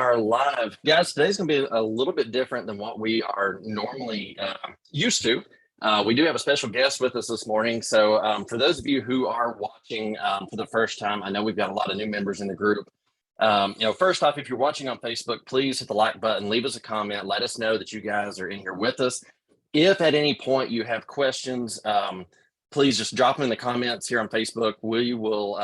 are live. Guys, today's going to be a little bit different than what we are normally used to. We do have a special guest with us this morning. So for those of you who are watching for the first time, I know we've got a lot of new members in the group. First off, if you're watching on Facebook, please hit the like button, leave us a comment, let us know that you guys are in here with us. If at any point you have questions, please just drop them in the comments here on Facebook. We will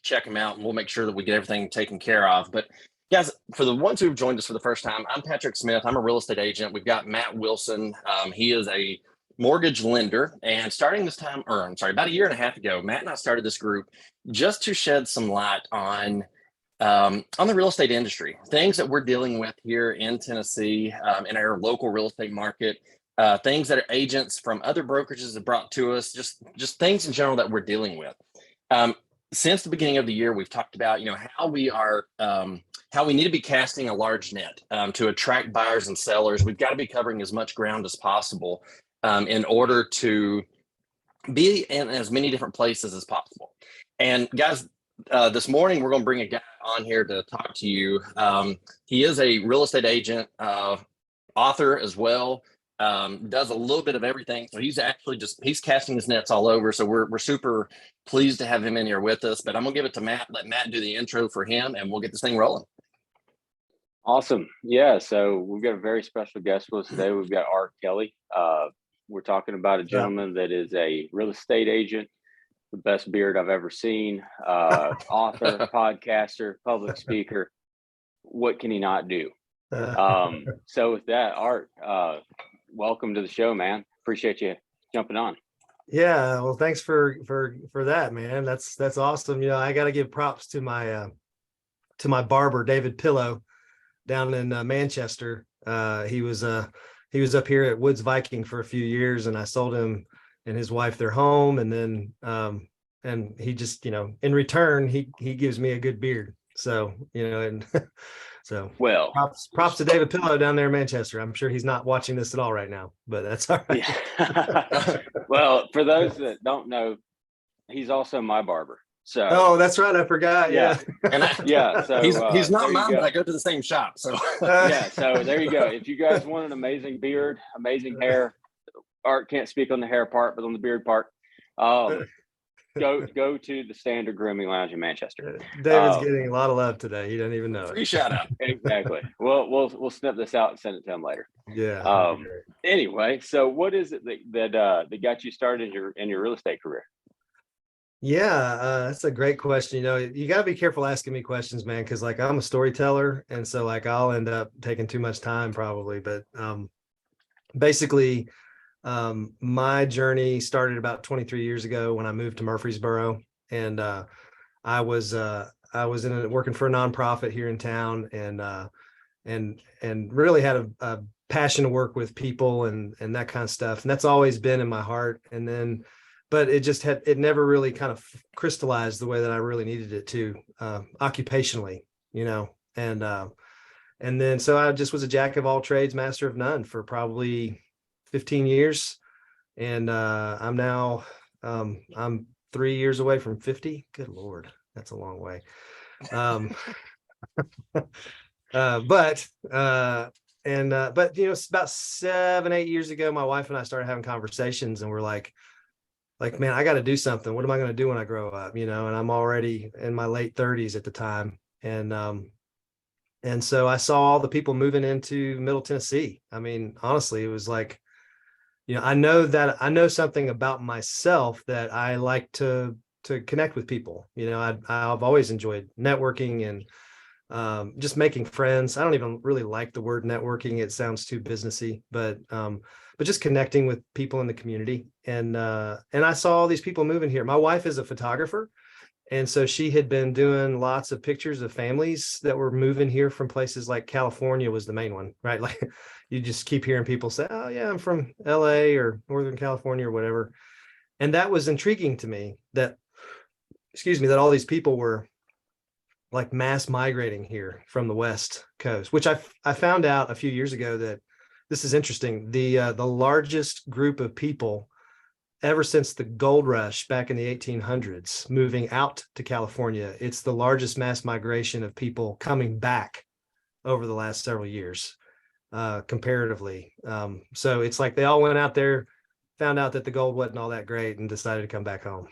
check them out and we'll make sure that we get everything taken care of. But guys, for the ones who've joined us for the first time, I'm Patrick Smith. I'm a real estate agent. We've got Matt Wilson. He is a mortgage lender. And starting this time, about a year and a half ago, Matt and I started this group just to shed some light on the real estate industry, things that we're dealing with here in Tennessee, in our local real estate market, things that agents from other brokerages have brought to us, just things in general that we're dealing with. Since the beginning of the year, we've talked about, how we are, how we need to be casting a large net to attract buyers and sellers. We've got to be covering as much ground as possible in order to be in as many different places as possible. And guys, this morning, we're going to bring a guy on here to talk to you. He is a real estate agent, author as well, does a little bit of everything. So he's actually he's casting his nets all over. So we're super pleased to have him in here with us. But I'm going to give it to Matt, let Matt do the intro for him, and we'll get this thing rolling. Awesome. Yeah. So we've got a very special guest with us today. We've got Art Kelly. We're talking about a gentleman that is a real estate agent, the best beard I've ever seen, author, podcaster, public speaker. What can he not do? So with that, Art, welcome to the show, man. Appreciate you jumping on. Yeah, well, thanks for that, man. That's awesome. I got to give props to my barber, David Pillow, down in Manchester. He was up here at Woods Viking for a few years, and I sold him and his wife their home, and then and he just, in return, he gives me a good beard. So, and so well, props to David Pillow down there in Manchester. I'm sure he's not watching this at all right now, but that's all right. Yeah. Well, for those that don't know, he's also my barber. So oh, that's right, I forgot. Yeah. So he's not mine, but I go to the same shop. So yeah, so there you go. If you guys want an amazing beard, amazing hair, Art can't speak on the hair part, but on the beard part, go to the Standard Grooming Lounge in Manchester. David's getting a lot of love today. He doesn't even know free it. shout out. Exactly. We'll snip this out and send it to him later. Yeah. Anyway, so what is it that got you started in your real estate career? Yeah, that's a great question. You got to be careful asking me questions, man, because I'm a storyteller, and so I'll end up taking too much time probably. But basically, my journey started about 23 years ago when I moved to Murfreesboro, and I was working for a nonprofit here in town, and really had a passion to work with people and that kind of stuff, and that's always been in my heart. And then, but it never really kind of crystallized the way that I really needed it to, occupationally, and then so I just was a jack of all trades, master of none for probably 15 years. And I'm now, I'm 3 years away from 50. Good Lord, that's a long way. But it's about 7-8 years ago, my wife and I started having conversations, and we're like, man, I got to do something. What am I going to do when I grow up? And I'm already in my late 30s at the time. And so I saw all the people moving into Middle Tennessee. I mean, honestly, it was like, I know something about myself that I like to connect with people. I've always enjoyed networking and just making friends. I don't even really like the word networking. It sounds too businessy, but just connecting with people in the community. And I saw all these people moving here. My wife is a photographer, and so she had been doing lots of pictures of families that were moving here from places like California was the main one, right? Like you just keep hearing people say, oh yeah, I'm from LA or Northern California or whatever. And that was intriguing to me that all these people were like mass migrating here from the West Coast, which I found out a few years ago that this is interesting. The largest group of people ever since the gold rush back in the 1800s moving out to California, it's the largest mass migration of people coming back over the last several years, comparatively. So it's like they all went out there, found out that the gold wasn't all that great, and decided to come back home.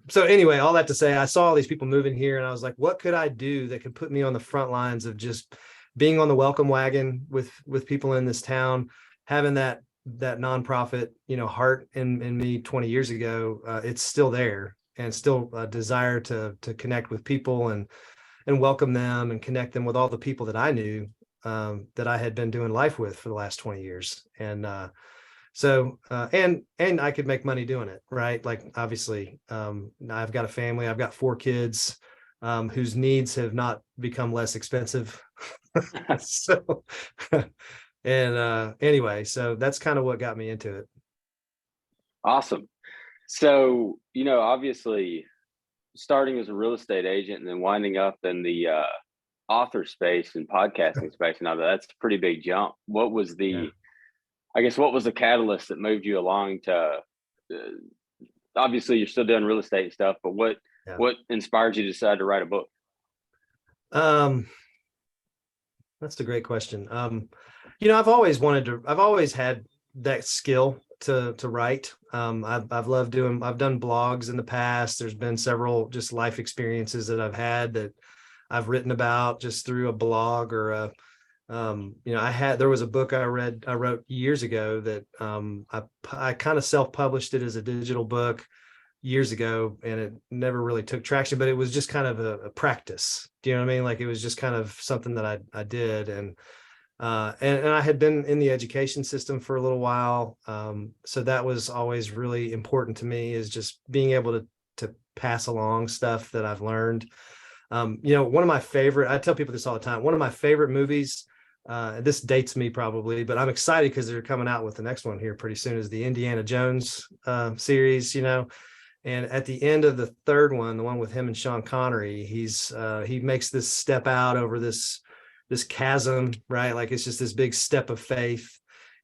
So anyway, all that to say, I saw all these people moving here, and I was like, what could I do that could put me on the front lines of just being on the welcome wagon with people in this town, having that nonprofit, heart in me 20 years ago. It's still there, and still a desire to connect with people and welcome them and connect them with all the people that I knew, that I had been doing life with for the last 20 years. And and I could make money doing it, right? Like, obviously, I've got a family, I've got 4 kids, whose needs have not become less expensive. So, and anyway, so that's kind of what got me into it. Awesome. So, obviously starting as a real estate agent and then winding up in the author space and podcasting space, now that's a pretty big jump. What was the catalyst that moved you along to, obviously you're still doing real estate stuff, but what inspired you to decide to write a book? That's a great question. I've always had that skill to write. I've done blogs in the past. There's been several just life experiences that I've had that I've written about just through a blog or there was a book I wrote years ago that I kind of self-published it as a digital book years ago, and it never really took traction, but it was just kind of a practice. Do you know what I mean? Like, it was just kind of something that I did. And I had been in the education system for a little while. So that was always really important to me, is just being able to pass along stuff that I've learned. One of my favorite, I tell people this all the time, one of my favorite movies, this dates me probably, but I'm excited because they're coming out with the next one here pretty soon, is the Indiana Jones series, and at the end of the third one, the one with him and Sean Connery, he makes this step out over this chasm, right? Like, it's just this big step of faith,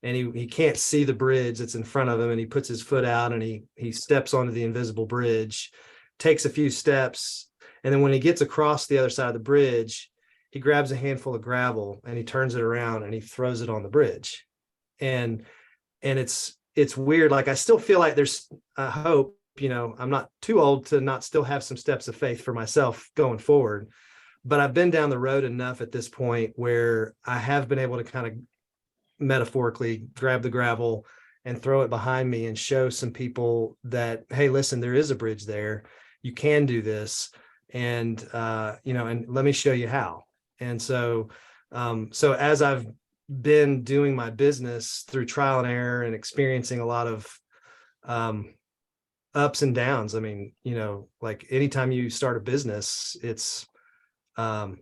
and he can't see the bridge that's in front of him, and he puts his foot out and he steps onto the invisible bridge, takes a few steps, and then when he gets across the other side of the bridge, he grabs a handful of gravel and he turns it around and he throws it on the bridge. And it's weird. Like, I still feel like there's a hope, I'm not too old to not still have some steps of faith for myself going forward, but I've been down the road enough at this point where I have been able to kind of metaphorically grab the gravel and throw it behind me and show some people that, hey, listen, there is a bridge there. You can do this. And, and let me show you how. And so as I've been doing my business through trial and error and experiencing a lot of ups and downs, I mean, like, anytime you start a business, it's an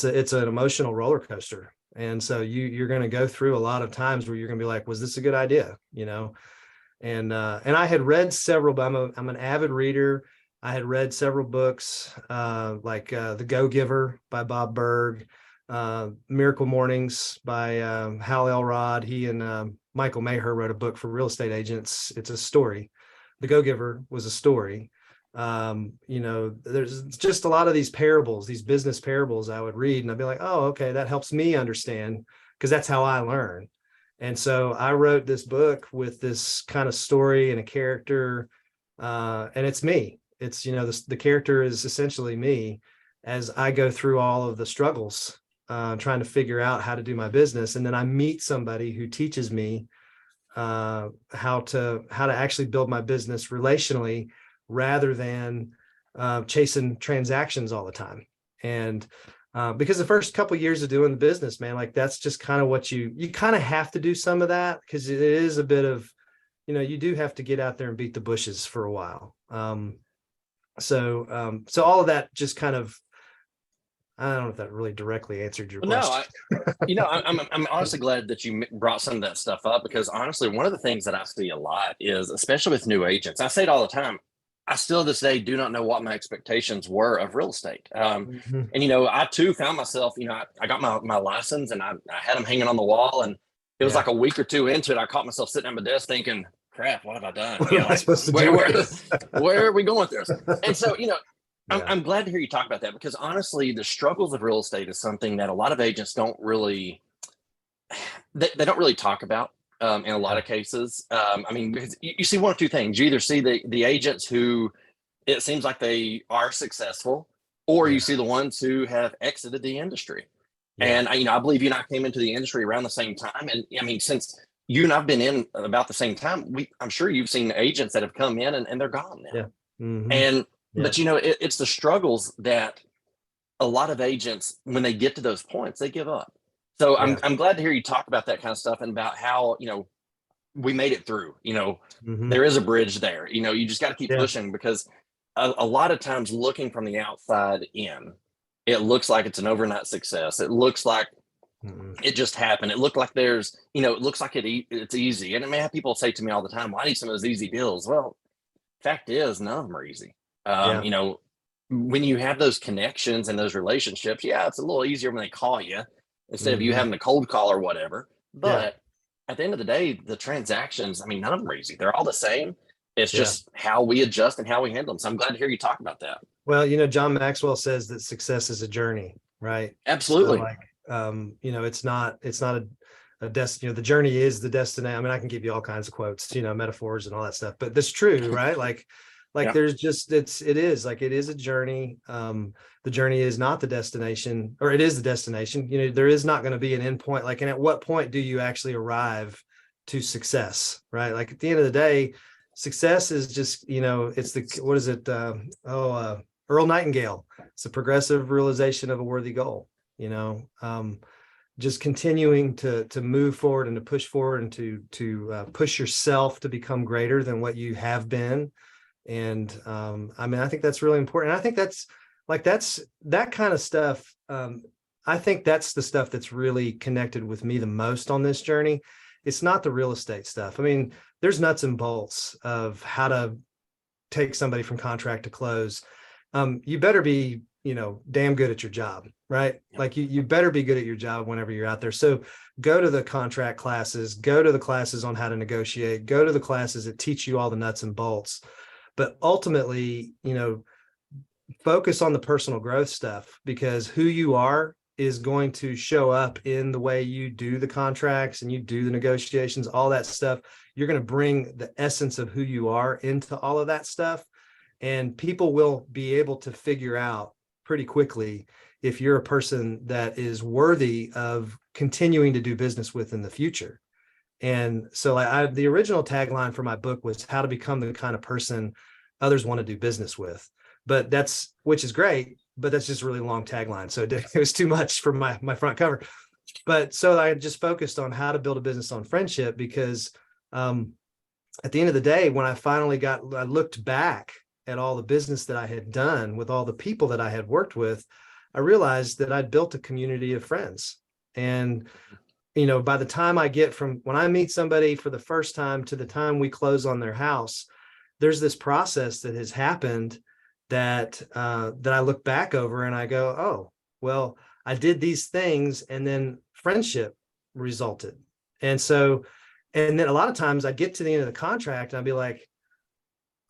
emotional roller coaster. And so you're going to go through a lot of times where you're going to be like, was this a good idea? And I had read several, but I'm an avid reader. I had read several books, like The Go-Giver by Bob Berg, Miracle Mornings by Hal Elrod. He and Michael Maher wrote a book for real estate agents. It's a story. The Go-Giver was a story. There's just a lot of these parables, these business parables I would read, and I'd be like, oh, okay, that helps me understand, because that's how I learn. And so I wrote this book with this kind of story and a character, and it's me. It's, the character is essentially me as I go through all of the struggles, trying to figure out how to do my business. And then I meet somebody who teaches me how to actually build my business relationally, rather than chasing transactions all the time. And because the first couple of years of doing the business, man, like, that's just kind of what you kind of have to do some of that, because it is a bit of, you do have to get out there and beat the bushes for a while. So all of that just kind of, I don't know if that really directly answered your question. No, I'm honestly glad that you brought some of that stuff up, because honestly, one of the things that I see a lot is, especially with new agents, I say it all the time, I still this day do not know what my expectations were of real estate. And, I too found myself, I got my license and I had them hanging on the wall, and it was like a week or two into it, I caught myself sitting at my desk thinking, crap, what have I done? What am I supposed to do? Where are we going with this? And so, Yeah. I'm glad to hear you talk about that, because honestly, the struggles of real estate is something that a lot of agents don't really, they don't really talk about in a lot Yeah. of cases. I mean, because you see one of two things. You either see the agents who it seems like they are successful, or you Yeah. see the ones who have exited the industry. Yeah. And I believe you and I came into the industry around the same time. And I mean, since you and I've been in about the same time, I'm sure you've seen agents that have come in and they're gone now. Yeah. Hmm. And Yeah. but it's the struggles that a lot of agents, when they get to those points, they give up. So Yeah. I'm glad to hear you talk about that kind of stuff, and about how we made it through. Hmm. There is a bridge there. You just got to keep Yeah. pushing, because a lot of times, looking from the outside in, it looks like it's an overnight success. It looks like Hmm. it just happened. It looked like it looks like it's easy. And I may have people say to me all the time, well, I need some of those easy deals. Well, fact is, none of them are easy. Yeah. When you have those connections and those relationships, yeah, it's a little easier when they call you instead of you Hmm. having a cold call or whatever. Yeah. But at the end of the day, the transactions, I mean, none of them are easy. They're all the same. It's Yeah. just how we adjust and how we handle them. So I'm glad to hear you talk about that. Well, John Maxwell says that success is a journey, right? So Absolutely. like, it's not a destiny, the journey is the destination. I mean, I can give you all kinds of quotes, metaphors and all that stuff, but that's true, right? Like Yeah. there's just, it is a journey. The journey is not the destination, or it is the destination. There is not going to be an end point. Like, and at what point do you actually arrive to success, right? Like at the end of the day, success is just, it's what is it? Earl Nightingale. It's a progressive realization of a worthy goal. Just continuing to move forward and to push forward and to push yourself to become greater than what you have been. And I mean, I think that's really important. I think that's that kind of stuff. I think that's the stuff that's really connected with me the most on this journey. It's not the real estate stuff. I mean, there's nuts and bolts of how to take somebody from contract to close. You better be, damn good at your job, right? Like you better be good at your job whenever you're out there. So go to the contract classes, go to the classes on how to negotiate, go to the classes that teach you all the nuts and bolts. But ultimately, focus on the personal growth stuff, because who you are is going to show up in the way you do the contracts and you do the negotiations, all that stuff. You're going to bring the essence of who you are into all of that stuff. And people will be able to figure out pretty quickly if you're a person that is worthy of continuing to do business with in the future. And so the original tagline for my book was how to become the kind of person others want to do business with. But which is great, but that's just a really long tagline. So it was too much for my front cover. But so I just focused on how to build a business on friendship, because at the end of the day, when I looked back at all the business that I had done with all the people that I had worked with, I realized that I'd built a community of friends. And by the time I get from when I meet somebody for the first time to the time we close on their house, there's this process that has happened that I look back over and I go, oh, well, I did these things and then friendship resulted. And then a lot of times I'd get to the end of the contract and I'd be like,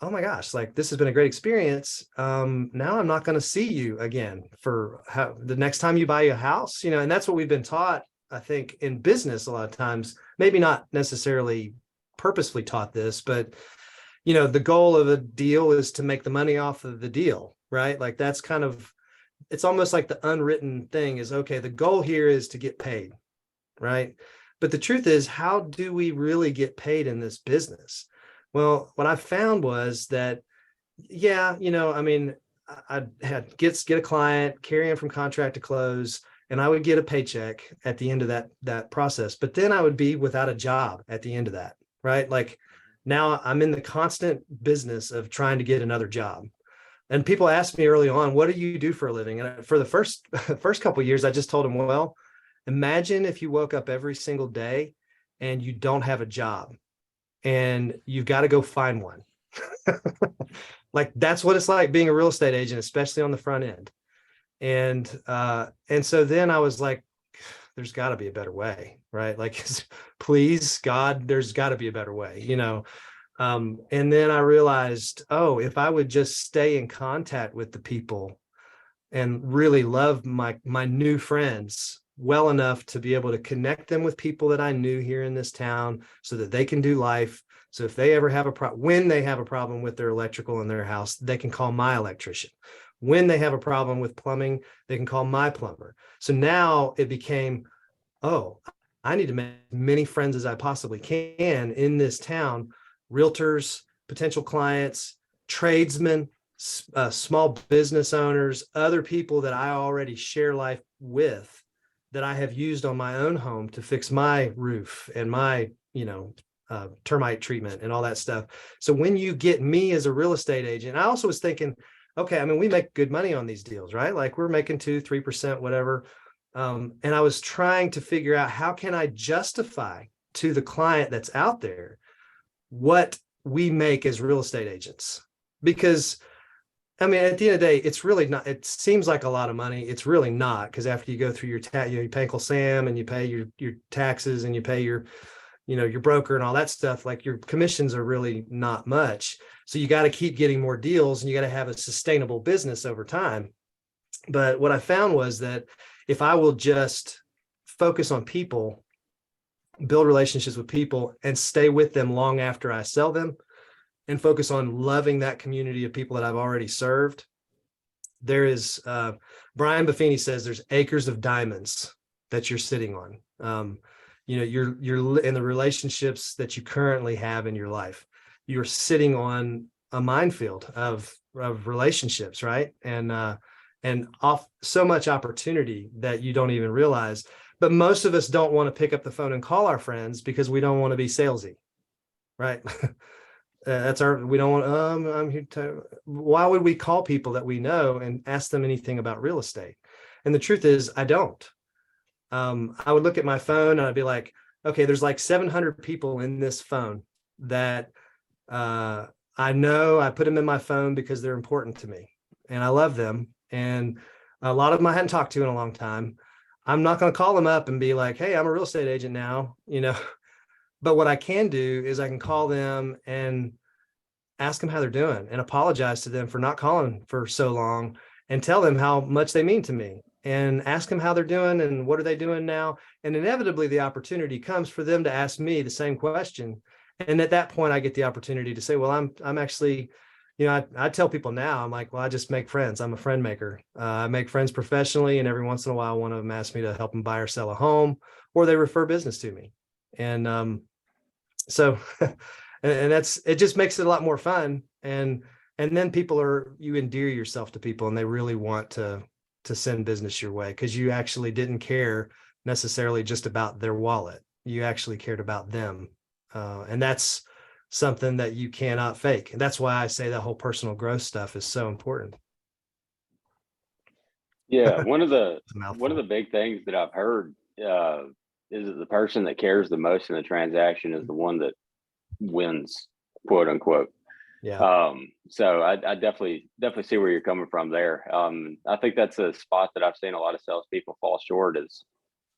oh my gosh, like this has been a great experience. Now I'm not going to see you again for the next time you buy a house, and that's what we've been taught, I think, in business a lot of times, maybe not necessarily purposefully taught this, but the goal of a deal is to make the money off of the deal, right? Like that's it's almost like the unwritten thing is, okay, the goal here is to get paid, right? But the truth is, how do we really get paid in this business? Well, what I found was that, yeah, I mean, I had get a client, carry him from contract to close, and I would get a paycheck at the end of that process. But then I would be without a job at the end of that, right? Like now I'm in the constant business of trying to get another job. And people asked me early on, what do you do for a living? And for the first couple of years, I just told them, well, imagine if you woke up every single day and you don't have a job and you've got to go find one. Like that's what it's like being a real estate agent, especially on the front end. And so then I was like, there's got to be a better way, right? Like, please, God, there's got to be a better way, And then I realized, oh, if I would just stay in contact with the people and really love my new friends well enough to be able to connect them with people that I knew here in this town so that they can do life. So if they ever have when they have a problem with their electrical in their house, they can call my electrician. When they have a problem with plumbing, they can call my plumber. So now it became, oh, I need to make as many friends as I possibly can in this town, realtors, potential clients, tradesmen, small business owners, other people that I already share life with, that I have used on my own home to fix my roof and my, termite treatment and all that stuff. So when you get me as a real estate agent, I also was thinking, okay, I mean, we make good money on these deals, right? Like we're making 2-3%, whatever. And I was trying to figure out, how can I justify to the client that's out there what we make as real estate agents? Because I mean, at the end of the day, it's really not, it seems like a lot of money. It's really not, because after you go through your you pay Uncle Sam and you pay your taxes and you pay your broker and all that stuff, like your commissions are really not much. So you got to keep getting more deals and you got to have a sustainable business over time. But what I found was that if I will just focus on people, build relationships with people, and stay with them long after I sell them, and focus on loving that community of people that I've already served, there is, Brian Buffini says, there's acres of diamonds that you're sitting on. You're in the relationships that you currently have in your life. You're sitting on a minefield of relationships, right? And off so much opportunity that you don't even realize. But most of us don't want to pick up the phone and call our friends because we don't want to be salesy, right? We don't want, I'm here to, why would we call people that we know and ask them anything about real estate? And the truth is, I don't. I would look at my phone and I'd be like, okay, there's like 700 people in this phone that I know. I put them in my phone because they're important to me and I love them. And a lot of them I hadn't talked to in a long time. I'm not going to call them up and be like, hey, I'm a real estate agent now, But what I can do is I can call them and ask them how they're doing and apologize to them for not calling for so long and tell them how much they mean to me and ask them how they're doing and what are they doing now. And inevitably the opportunity comes for them to ask me the same question. And at that point I get the opportunity to say, well, I'm actually, I tell people now, I'm like, well, I just make friends. I'm a friend maker. I make friends professionally. And every once in a while, one of them asks me to help them buy or sell a home, or they refer business to me. And, so, and it just makes it a lot more fun. And then you endear yourself to people and they really want to send business your way because you actually didn't care necessarily just about their wallet. You actually cared about them. And that's something that you cannot fake. And that's why I say that whole personal growth stuff is so important. Yeah. One of the big things that I've heard, is that the person that cares the most in the transaction is the one that wins, quote unquote. Yeah. So I definitely see where you're coming from there. I think that's a spot that I've seen a lot of salespeople fall short is,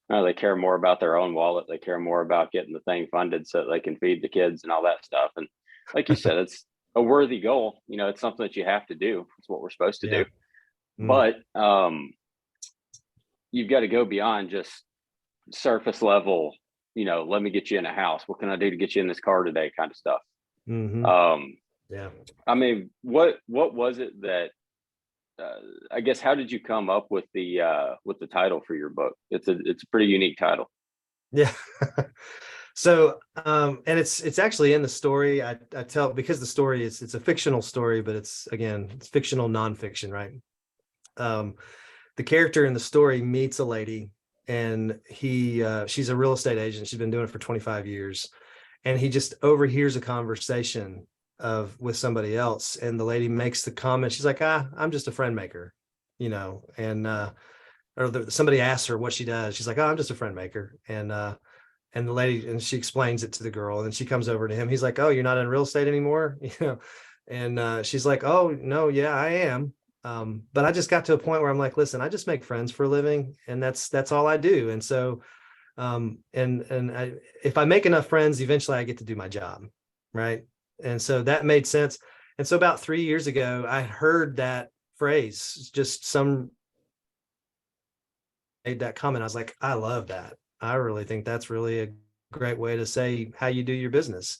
they care more about their own wallet. They care more about getting the thing funded so that they can feed the kids and all that stuff. And like you said, it's a worthy goal. It's something that you have to do. It's what we're supposed to do. But you've got to go beyond just surface level, let me get you in a house. What can I do to get you in this car today? Kind of stuff. Yeah. I mean, what was it that, I guess, how did you come up with the title for your book? It's a pretty unique title. Yeah. So, and it's actually in the story. I tell, because the story it's a fictional story, but it's fictional nonfiction, right? The character in the story meets a lady and she's a real estate agent. She's been doing it for 25 years. And he just overhears a conversation with somebody else. And the lady makes the comment. She's like, I'm just a friend maker, and, somebody asks her what she does. She's like, I'm just a friend maker. And the lady, and she explains it to the girl, and then she comes over to him. He's like, oh, you're not in real estate anymore. And she's like, oh no, yeah, I am. But I just got to a point where I'm like, listen, I just make friends for a living, and that's all I do. And so, if I make enough friends, eventually I get to do my job, right? And so that made sense. And so about 3 years ago, I heard that phrase, just some made that comment. I was like, I love that. I really think that's really a great way to say how you do your business.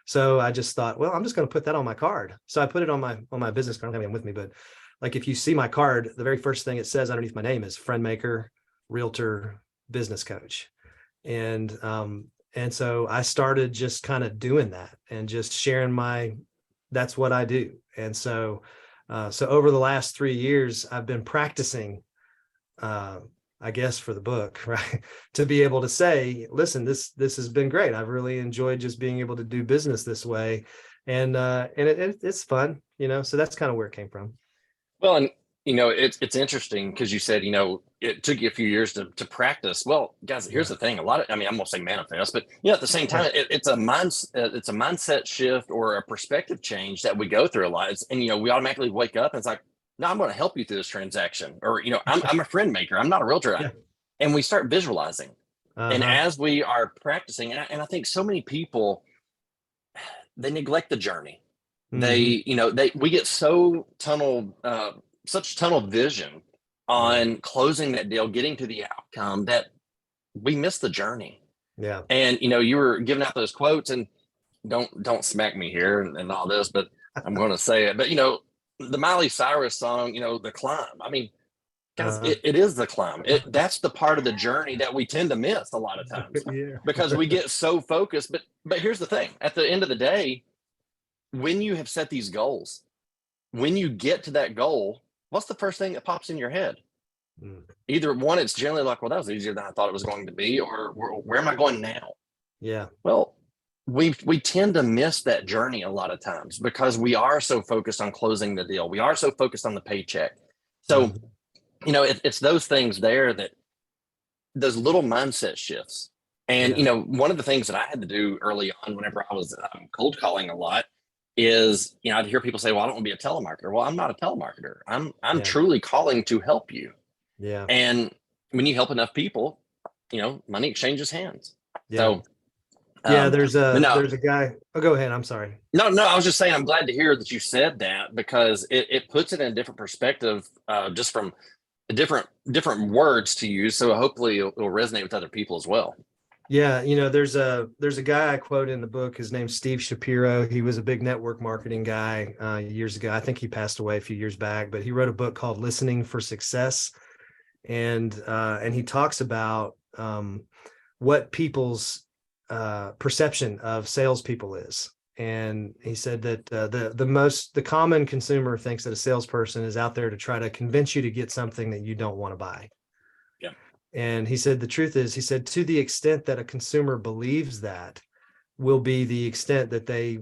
So I just thought, well, I'm just going to put that on my card. So I put it on my business card. I don't have it with me, but like if you see my card, the very first thing it says underneath my name is FriendMaker, Realtor, Business Coach. And so I started just kind of doing that and just sharing that's what I do. And so so over the last 3 years, I've been practicing, I guess, for the book, right? To be able to say, listen, this has been great. I've really enjoyed just being able to do business this way. And it's fun, so that's kind of where it came from. Well, and it's interesting because you said, it took you a few years to practice. Well, guys, here's the thing. I'm gonna say manifest, but at the same time, it's a mindset shift or a perspective change that we go through our lives. And, we automatically wake up and it's like, no, I'm going to help you through this transaction. Or, I'm a friend maker. I'm not a realtor. Yeah. And we start visualizing. And Uh-huh. as we are practicing, and I think so many people, they neglect the journey. Mhm. We get so such tunnel vision on closing that deal, getting to the outcome, that we miss the journey. Yeah. And you were giving out those quotes, and don't smack me here and all this, but I'm going to say it. But the Miley Cyrus song, the climb. I mean, guys, Uh-huh. it is the climb. That's the part of the journey that we tend to miss a lot of times Yeah. because we get so focused. But here's the thing: at the end of the day, when you have set these goals, when you get to that goal, what's the first thing that pops in your head? Either one, it's generally like, well, that was easier than I thought it was going to be, or where am I going now? Yeah. Well, we tend to miss that journey a lot of times because we are so focused on closing the deal. We are so focused on the paycheck. So, it's those things there, that those little mindset shifts. And, one of the things that I had to do early on whenever I was cold calling a lot is, I'd hear people say, well, I don't want to be a telemarketer. Well, I'm not a telemarketer. I'm truly calling to help you. Yeah. And when you help enough people, money exchanges hands. Yeah. So, Yeah. but no, There's a guy. Oh, go ahead. I'm sorry. no, I was just saying, I'm glad to hear that you said that, because it puts it in a different perspective, just from different words to use. So hopefully it'll resonate with other people as well. Yeah, there's a guy I quote in the book. His name's Steve Shapiro. He was a big network marketing guy years ago. I think he passed away a few years back, but he wrote a book called Listening for Success, and he talks about what people's perception of salespeople is. And he said that the common consumer thinks that a salesperson is out there to try to convince you to get something that you don't want to buy. Yeah. And he said, the truth is, he said, to the extent that a consumer believes that will be the extent that they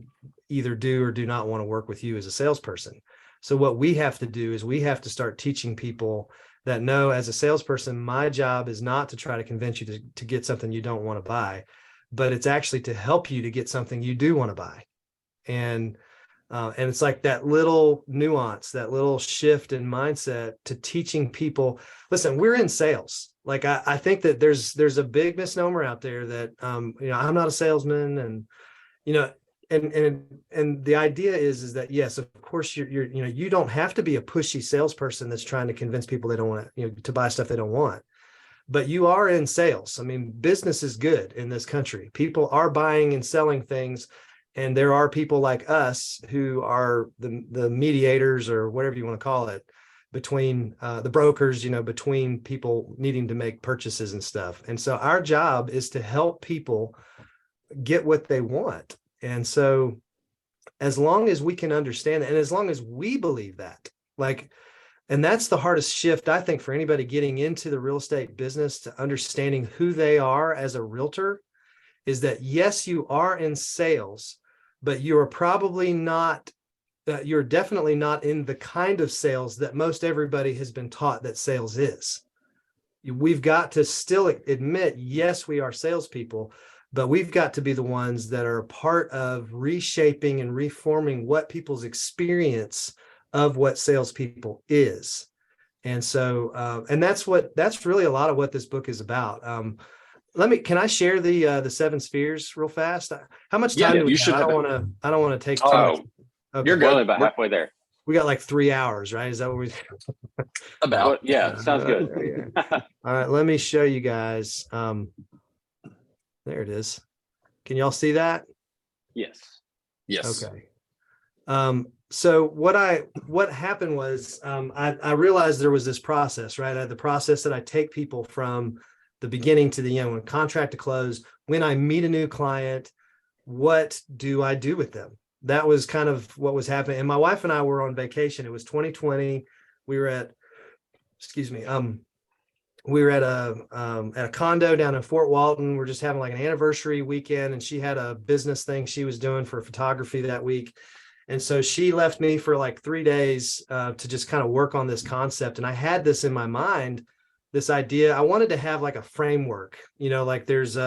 either do or do not want to work with you as a salesperson. So what we have to do is we have to start teaching people that, no, as a salesperson, my job is not to try to convince you to get something you don't want to buy, but it's actually to help you to get something you do want to buy. And it's like that little nuance, that little shift in mindset to teaching people, listen, we're in sales. Like, I think that there's a big misnomer out there that, I'm not a salesman, and, and the idea is that, yes, of course you don't have to be a pushy salesperson that's trying to convince people they don't want to buy stuff they don't want, but you are in sales. I mean, business is good in this country. People are buying and selling things. And there are people like us who are the mediators, or whatever you want to call it, between the brokers, between people needing to make purchases and stuff. And so our job is to help people get what they want. And so as long as we can understand that, and as long as we believe that, and that's the hardest shift, I think, for anybody getting into the real estate business, to understanding who they are as a realtor, is that, yes, you are in sales, but you're probably not, you're definitely not in the kind of sales that most everybody has been taught that sales is. We've got to still admit, yes, we are salespeople, but we've got to be the ones that are a part of reshaping and reforming what people's experience of what salespeople is. And so, and that's really a lot of what this book is about. can I share the seven spheres real fast? How much Yeah, time do we you have? should have it. I don't want to take too much. Oh, Okay. You're we're good. only about halfway there. We got like 3 hours, right? Is that what we? About. Well, yeah, sounds good. Yeah. All right, let me show you guys. There it is. Can y'all see that? Yes. Yes. Okay. So what happened was I realized there was this process, right? The process that I take people from the beginning to the end, when contract to close, when I meet a new client, what do I do with them? That was kind of what was happening. And my wife and I were on vacation. It was 2020. We were at, excuse me, we were at a condo down in Fort Walton. We're just having like an anniversary weekend, and she had a business thing she was doing for photography that week. And so she left me for like 3 days to just kind of work on this concept. And I had this in my mind, this idea. I wanted to have like a framework, like there's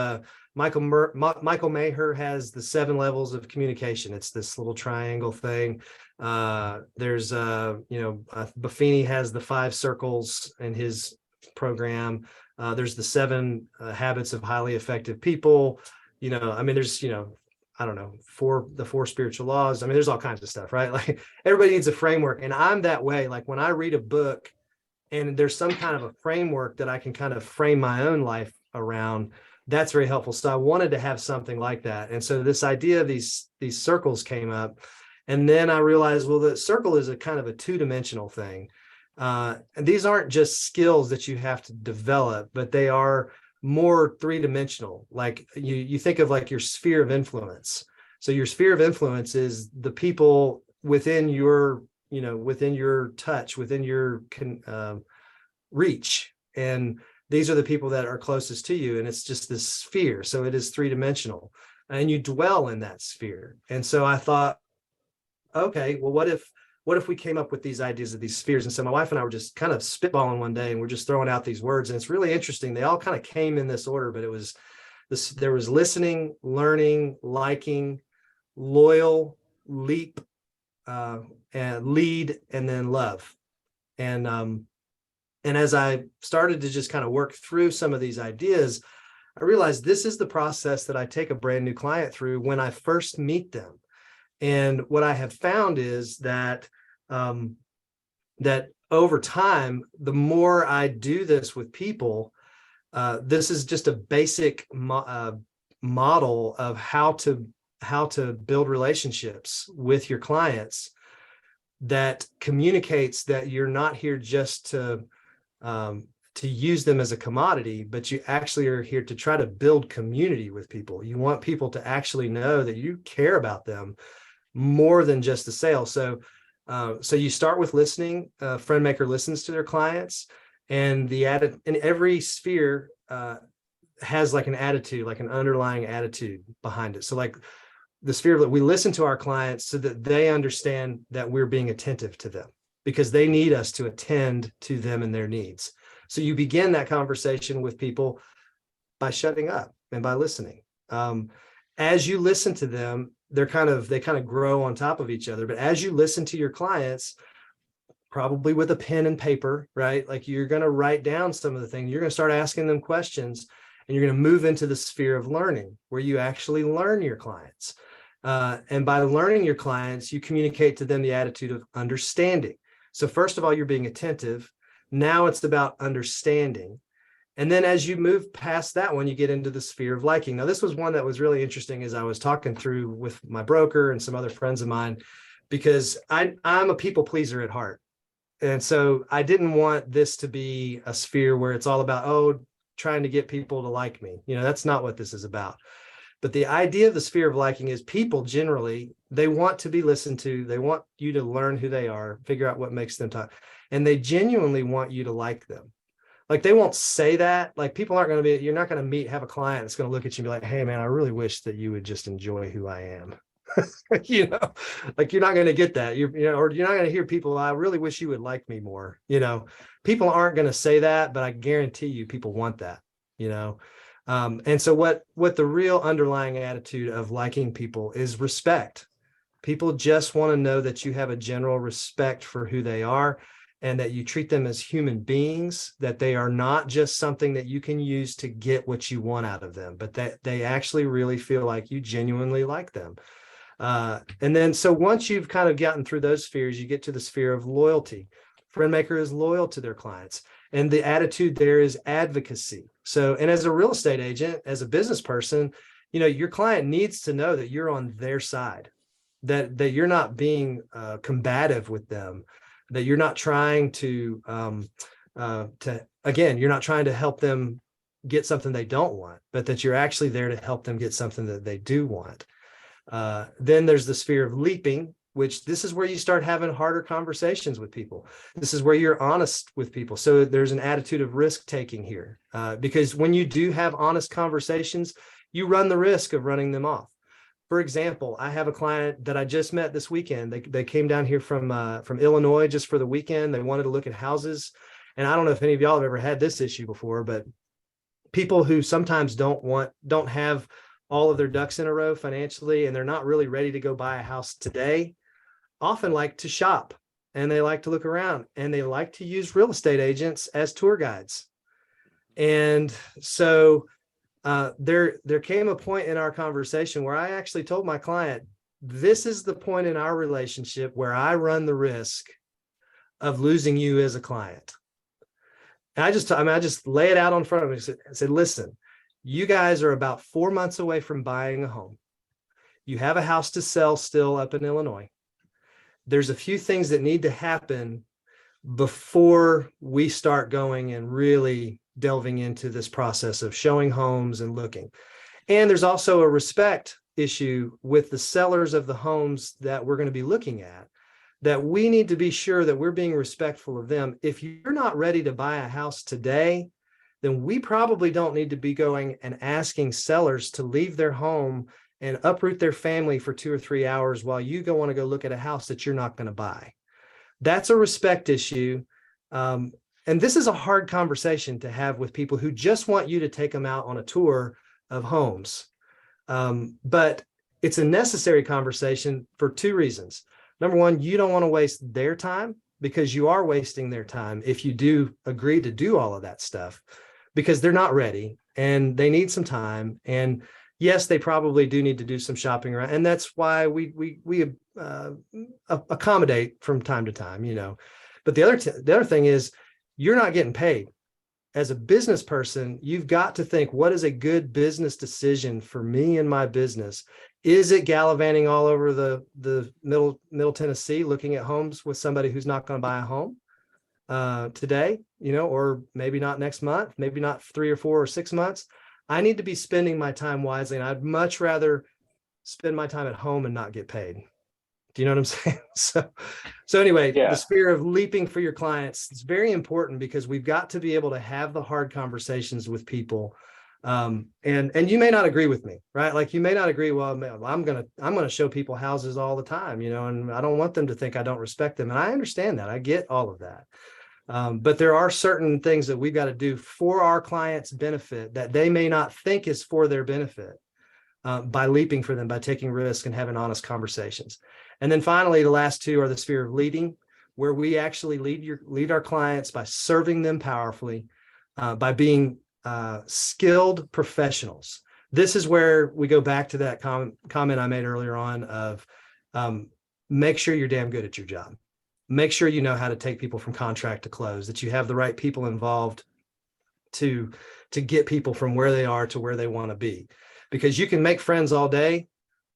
Michael Maher has the 7 levels of communication. It's this little triangle thing. There's Buffini has the 5 circles in his program. There's the 7 habits of highly effective people. There's I don't know, the 4 spiritual laws. There's all kinds of stuff, right? Like everybody needs a framework. And I'm that way. Like when I read a book and there's some kind of a framework that I can kind of frame my own life around, that's very helpful. So I wanted to have something like that. And so this idea of these circles came up. And then I realized, well, the circle is a kind of a 2-dimensional thing. And these aren't just skills that you have to develop, but they are more 3-dimensional. Like you think of like your sphere of influence. So your sphere of influence is the people within your, within your touch, within your reach. And these are the people that are closest to you. And it's just this sphere. So it is 3-dimensional and you dwell in that sphere. And so I thought, okay, well, what if we came up with these ideas of these spheres? And so my wife and I were just kind of spitballing one day and we're just throwing out these words, and it's really interesting. They all kind of came in this order, but it was this, there was listening, learning, liking, loyal, leap, and lead, and then love. And as I started to just kind of work through some of these ideas, I realized this is the process that I take a brand new client through when I first meet them. And what I have found is that that over time, the more I do this with people, this is just a basic model of how to build relationships with your clients that communicates that you're not here just to use them as a commodity, but you actually are here to try to build community with people. You want people to actually know that you care about them more than just the sale. So you start with listening. FriendMaker listens to their clients, and every sphere has like an attitude, like an underlying attitude behind it. So like the sphere that we listen to our clients so that they understand that we're being attentive to them, because they need us to attend to them and their needs. So you begin that conversation with people by shutting up and by listening. As you listen to them, they kind of grow on top of each other. But as you listen to your clients, probably with a pen and paper, right? Like you're going to write down some of the things. You're going to start asking them questions, and you're going to move into the sphere of learning, where you actually learn your clients. And by learning your clients, you communicate to them the attitude of understanding. So first of all, you're being attentive. Now it's about understanding. And then as you move past that one, you get into the sphere of liking. Now, this was one that was really interesting as I was talking through with my broker and some other friends of mine, because I'm a people pleaser at heart. And so I didn't want this to be a sphere where it's all about, trying to get people to like me. That's not what this is about. But the idea of the sphere of liking is people generally, they want to be listened to. They want you to learn who they are, figure out what makes them talk. And they genuinely want you to like them. Like they won't say that. Like people aren't going to you're not going to have a client that's going to look at you and be like, hey man, I really wish that you would just enjoy who I am. Like you're not going to get that. Or you're not going to hear people, I really wish you would like me more. People aren't going to say that, but I guarantee you people want that, and so what the real underlying attitude of liking people is respect. People just want to know that you have a general respect for who they are. and that you treat them as human beings, that they are not just something that you can use to get what you want out of them, but that they actually really feel like you genuinely like them. And then, so once you've kind of gotten through those spheres, you get to the sphere of loyalty. FriendMaker is loyal to their clients, and the attitude there is advocacy. So, and as a real estate agent, as a business person, you know, your client needs to know that you're on their side, that you're not being combative with them, that you're not trying to again, you're not trying to help them get something they don't want, but that you're actually there to help them get something that they do want. Then there's the sphere of leaping, which this is where you start having harder conversations with people. This is where you're honest with people. So there's an attitude of risk taking here, because when you do have honest conversations, you run the risk of running them off. For example, I have a client that I just met this weekend. They came down here from Illinois just for the weekend. They wanted to look at houses. And I don't know if any of y'all have ever had this issue before, but people who sometimes don't have all of their ducks in a row financially, and they're not really ready to go buy a house today, often like to shop, and they like to look around, and they like to use real estate agents as tour guides. And so there came a point in our conversation where I actually told my client, this is the point in our relationship where I run the risk of losing you as a client. And I just lay it out in front of him. I said, listen, you guys are about 4 months away from buying a home. You have a house to sell still up in Illinois. There's a few things that need to happen before we start going and really delving into this process of showing homes and looking. And there's also a respect issue with the sellers of the homes that we're going to be looking at, that we need to be sure that we're being respectful of them. If you're not ready to buy a house today, then we probably don't need to be going and asking sellers to leave their home and uproot their family for 2 or 3 hours while you want to go look at a house that you're not going to buy. That's a respect issue. And this is a hard conversation to have with people who just want you to take them out on a tour of homes. But it's a necessary conversation for 2 reasons. Number one, you don't want to waste their time, because you are wasting their time if you do agree to do all of that stuff, because they're not ready and they need some time. And yes, they probably do need to do some shopping around. And that's why we accommodate from time to time, you know. But the other thing is, you're not getting paid. As a business person, you've got to think, what is a good business decision for me and my business? Is it gallivanting all over the middle Tennessee looking at homes with somebody who's not going to buy a home today, you know, or maybe not next month, maybe not 3 or 4 or 6 months? I need to be spending my time wisely, and I'd much rather spend my time at home and not get paid. Do you know what I'm saying? So anyway, Yeah. The sphere of leaping for your clients is very important, because we've got to be able to have the hard conversations with people. And you may not agree with me, right? Like, you may not agree. Well, I'm gonna show people houses all the time, you know, and I don't want them to think I don't respect them. And I understand that. I get all of that. But there are certain things that we've got to do for our clients' benefit that they may not think is for their benefit, by leaping for them, by taking risks and having honest conversations. And then finally, the last 2 are the sphere of leading, where we actually lead our clients by serving them powerfully, by being skilled professionals. This is where we go back to that comment I made earlier on of make sure you're damn good at your job. Make sure you know how to take people from contract to close, that you have the right people involved to get people from where they are to where they want to be. Because you can make friends all day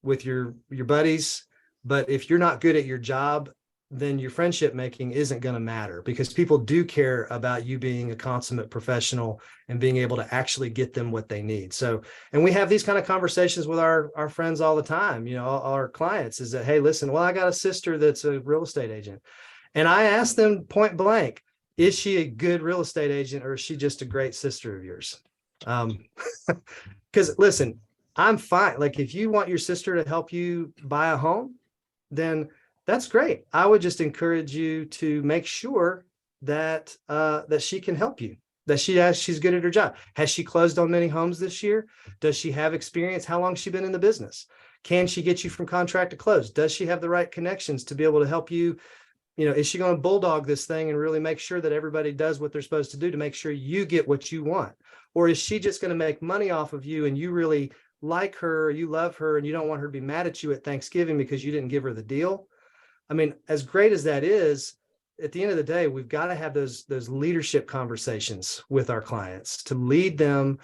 with your buddies, but if you're not good at your job, then your friendship making isn't going to matter, because people do care about you being a consummate professional and being able to actually get them what they need. So, and we have these kind of conversations with our friends all the time, you know, all our clients, is that, hey, listen, well, I got a sister that's a real estate agent. And I asked them point blank, is she a good real estate agent, or is she just a great sister of yours? Because listen, I'm fine. Like, if you want your sister to help you buy a home, then that's great. I would just encourage you to make sure that that she can help you, that she's good at her job. Has she closed on many homes this year? Does she have experience? How long has she been in the business? Can she get you from contract to close? Does she have the right connections to be able to help you, is she going to bulldog this thing and really make sure that everybody does what they're supposed to do to make sure you get what you want? Or is she just going to make money off of you and you really like her, you love her, and you don't want her to be mad at you at Thanksgiving because you didn't give her the deal? I mean, as great as that is, at the end of the day, we've got to have those leadership conversations with our clients to lead them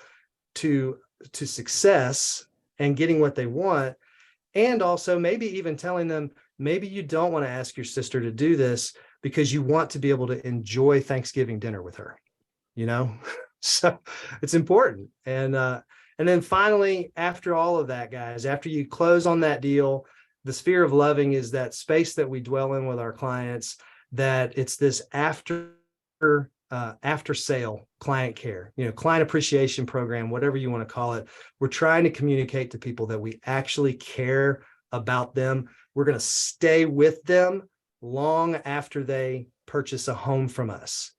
to success and getting what they want. And also maybe even telling them, maybe you don't want to ask your sister to do this because you want to be able to enjoy Thanksgiving dinner with her, So it's important. And then finally, after all of that, guys, after you close on that deal, the sphere of loving is that space that we dwell in with our clients, that it's this after sale client care, client appreciation program, whatever you want to call it. We're trying to communicate to people that we actually care about them. We're going to stay with them long after they purchase a home from us.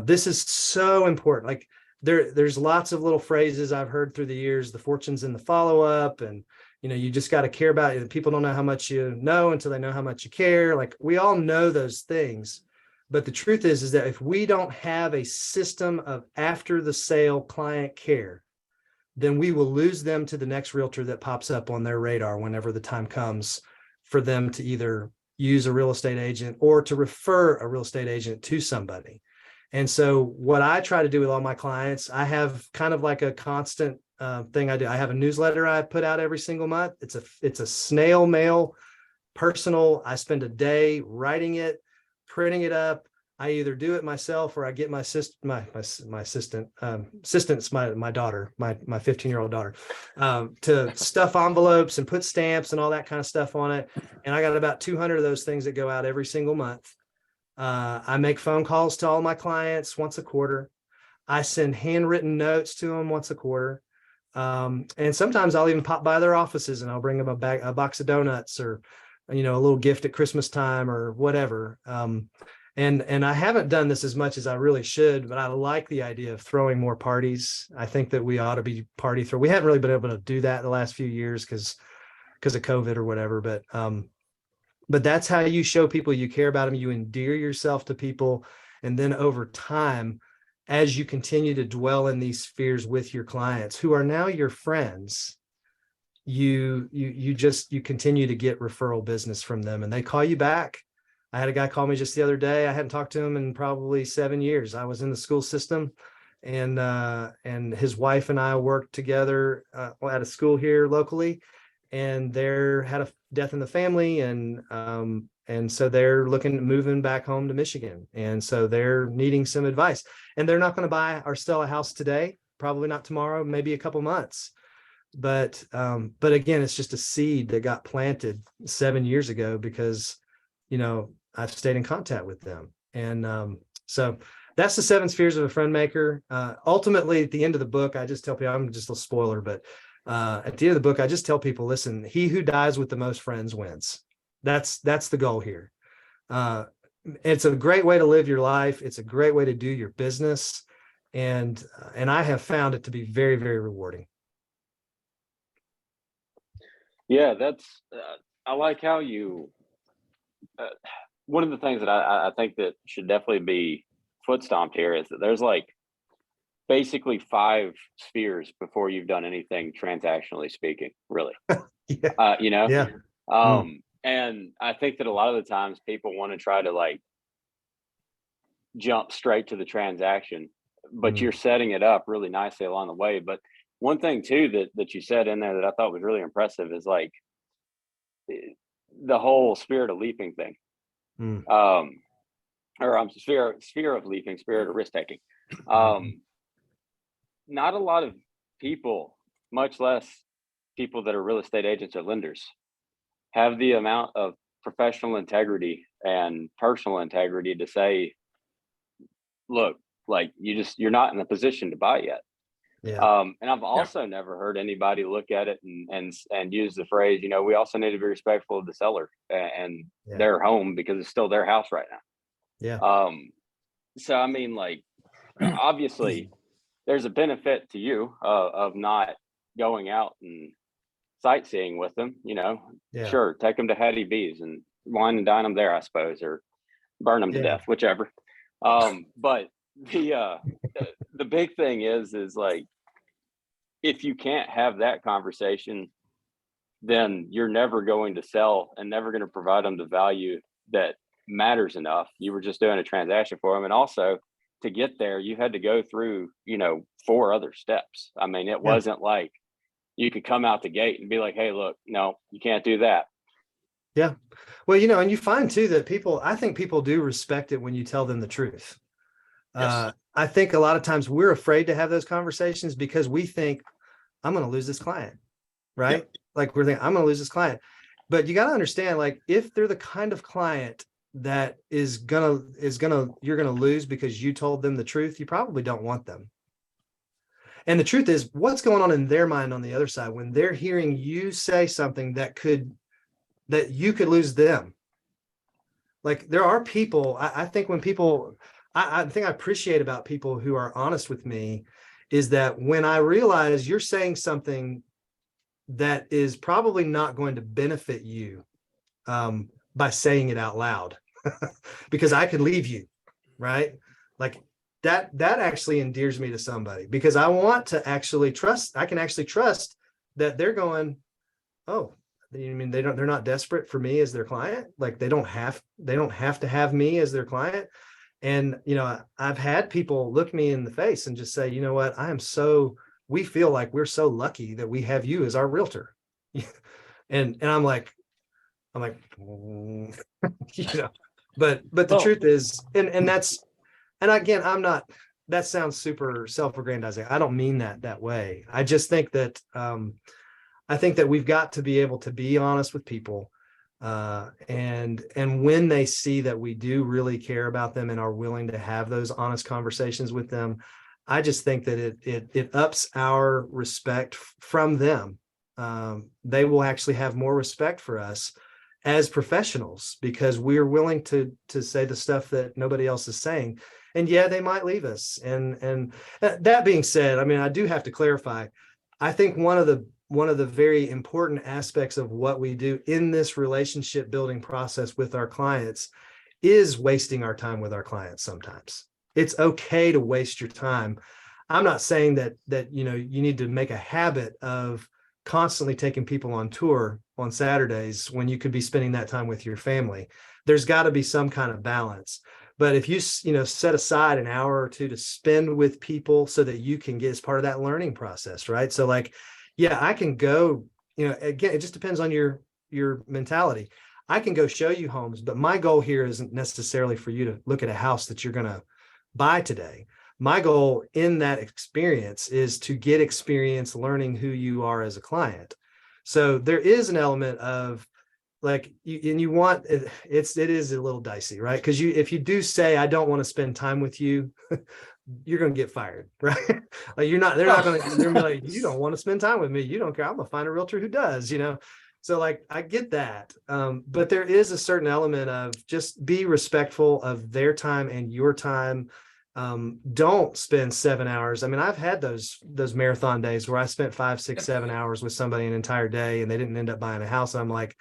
This is so important. Like there's lots of little phrases I've heard through the years, the fortune's in the follow-up, and you just got to care about it. People don't know how much you know until they know how much you care. Like we all know those things. But the truth is that if we don't have a system of after the sale client care, then we will lose them to the next realtor that pops up on their radar whenever the time comes for them to either use a real estate agent or to refer a real estate agent to somebody. And so what I try to do with all my clients, I have kind of like a constant thing I do. I have a newsletter I put out every single month. It's a snail mail, personal. I spend a day writing it, printing it up. I either do it myself or I get my assistant, my daughter, my 15-year-old daughter, to stuff envelopes and put stamps and all that kind of stuff on it. And I got about 200 of those things that go out every single month. I make phone calls to all my clients once a quarter. I send handwritten notes to them once a quarter. And sometimes I'll even pop by their offices and I'll bring them a box of donuts or, a little gift at Christmas time or whatever. And I haven't done this as much as I really should, but I like the idea of throwing more parties. I think that we ought to be party throw. We haven't really been able to do that the last few years because of COVID or whatever. But that's how you show people you care about them. You endear yourself to people. And then over time, as you continue to dwell in these spheres with your clients who are now your friends, you continue to get referral business from them and they call you back. I had a guy call me just the other day. I hadn't talked to him in probably 7 years. I was in the school system and his wife and I worked together at a school here locally, and there had a death in the family. And so they're moving back home to Michigan. And so they're needing some advice, and they're not going to buy or sell a house today, probably not tomorrow, maybe a couple months. But again, it's just a seed that got planted 7 years ago because, I've stayed in contact with them. And so that's the 7 spheres of a friend maker. Ultimately, at the end of the book, I just tell people, I'm just a spoiler, but at the end of the book, I just tell people, listen, he who dies with the most friends wins. That's the goal here. It's a great way to live your life. It's a great way to do your business. And I have found it to be very, very rewarding. Yeah, that's, I like how you, one of the things that I think that should definitely be foot stomped here is that there's like basically 5 spheres before you've done anything transactionally speaking, really. Yeah. Yeah. And I think that a lot of the times people want to try to like jump straight to the transaction, but you're setting it up really nicely along the way. But one thing too that you said in there that I thought was really impressive is like the whole spirit of leaping thing. Sphere of leaping, spirit of risk taking. Not a lot of people, much less people that are real estate agents or lenders, have the amount of professional integrity and personal integrity to say, look, like you're not in a position to buy yet. Yeah. And I've also never heard anybody look at it and use the phrase, we also need to be respectful of the seller and their home because it's still their house right now. Yeah. So I mean, like, obviously there's a benefit to you of not going out and sightseeing with them, Yeah. Sure, take them to Hattie B's and wine and dine them there, I suppose, or burn them to Yeah. death, whichever. But the big thing is like, if you can't have that conversation, then you're never going to sell and never going to provide them the value that matters enough. You were just doing a transaction for them. And also, to get there, you had to go through, 4 other steps. I mean, it wasn't like you could come out the gate and be like, hey, look, no, you can't do that. Yeah. Well, and you find too that I think people do respect it when you tell them the truth. Yes. I think a lot of times we're afraid to have those conversations because we think I'm going to lose this client, right? Yep. Like we're thinking I'm going to lose this client, but you got to understand, like if they're the kind of client that you're going to lose because you told them the truth, you probably don't want them. And the truth is, what's going on in their mind on the other side when they're hearing you say something that you could lose them. Like there are people, I think when people, I think I appreciate about people who are honest with me is that when I realize you're saying something that is probably not going to benefit you by saying it out loud, because I could leave you, right? Like that actually endears me to somebody because I want to actually trust, I can actually trust that they're going, oh, you mean they're not desperate for me as their client? Like they don't have to have me as their client. And, I've had people look me in the face and just say, you know what, we feel like we're so lucky that we have you as our realtor. and I'm like, but the truth is, and that's, and again, that sounds super self-aggrandizing. I don't mean that way. I just think that, I think that we've got to be able to be honest with people. And when they see that we do really care about them and are willing to have those honest conversations with them, I just think that it ups our respect from them. They will actually have more respect for us as professionals because we're willing to say the stuff that nobody else is saying. And yeah, they might leave us. And that being said, I mean, I do have to clarify. I think one of the very important aspects of what we do in this relationship building process with our clients is wasting our time with our clients. Sometimes it's okay to waste your time. I'm not saying that you need to make a habit of constantly taking people on tour on Saturdays when you could be spending that time with your family. There's got to be some kind of balance. But if you set aside an hour or two to spend with people so that you can get as part of that learning process, right? So like, yeah, I can go, again, it just depends on your mentality. I can go show you homes, but my goal here isn't necessarily for you to look at a house that you're going to buy today. My goal in that experience is to get experience learning who you are as a client. So there is an element of like, it is a little dicey, right? Because if you do say, I don't want to spend time with you, you're going to get fired, right? Like they're going to be like, you don't want to spend time with me. You don't care. I'm going to find a realtor who does, So like, I get that. But there is a certain element of just be respectful of their time and your time. Don't spend 7 hours. I mean, I've had those marathon days where I spent 5, 6, 7 hours with somebody an entire day and they didn't end up buying a house. And I'm like,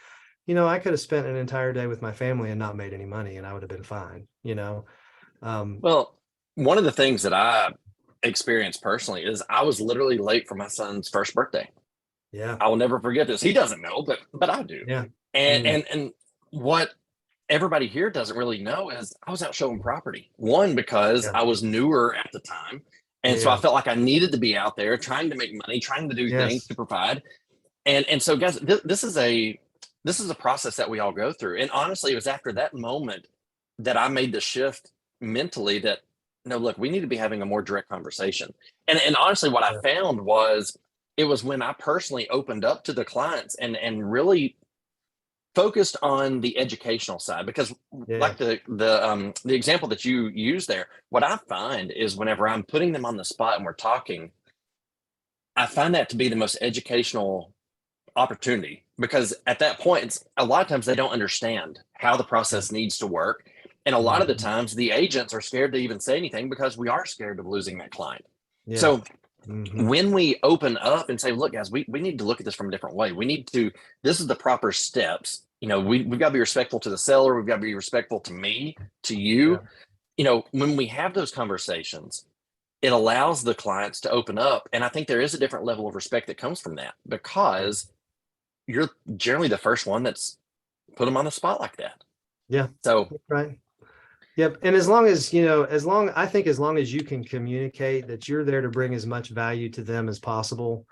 I could have spent an entire day with my family and not made any money and I would have been fine, Well, one of the things that I experienced personally is I was literally late for my son's first birthday. Yeah. I will never forget this. He doesn't know, but I do. Yeah. And what everybody here doesn't really know is I was out showing property. One, because I was newer at the time. And so I felt like I needed to be out there trying to make money, trying to do things to provide. And so guys, this is a process that we all go through. And honestly, it was after that moment that I made the shift mentally that, no, look, we need to be having a more direct conversation. And honestly, what I found was it was when I personally opened up to the clients and really focused on the educational side, because like the example that you use there, what I find is whenever I'm putting them on the spot and we're talking, I find that to be the most educational opportunity, because at that point, a lot of times they don't understand how the process needs to work. And a lot of the times the agents are scared to even say anything because we are scared of losing that client. So Mhm. When we open up and say, look, guys, we need to look at this from a different way. This is the proper steps. We've got to be respectful to the seller. We've got to be respectful to me, to you. When we have those conversations, it allows the clients to open up. And I think there is a different level of respect that comes from that, because you're generally the first one that's put them on the spot like that. Yeah. So, Right. Yep. And I think as long as you can communicate that you're there to bring as much value to them as possible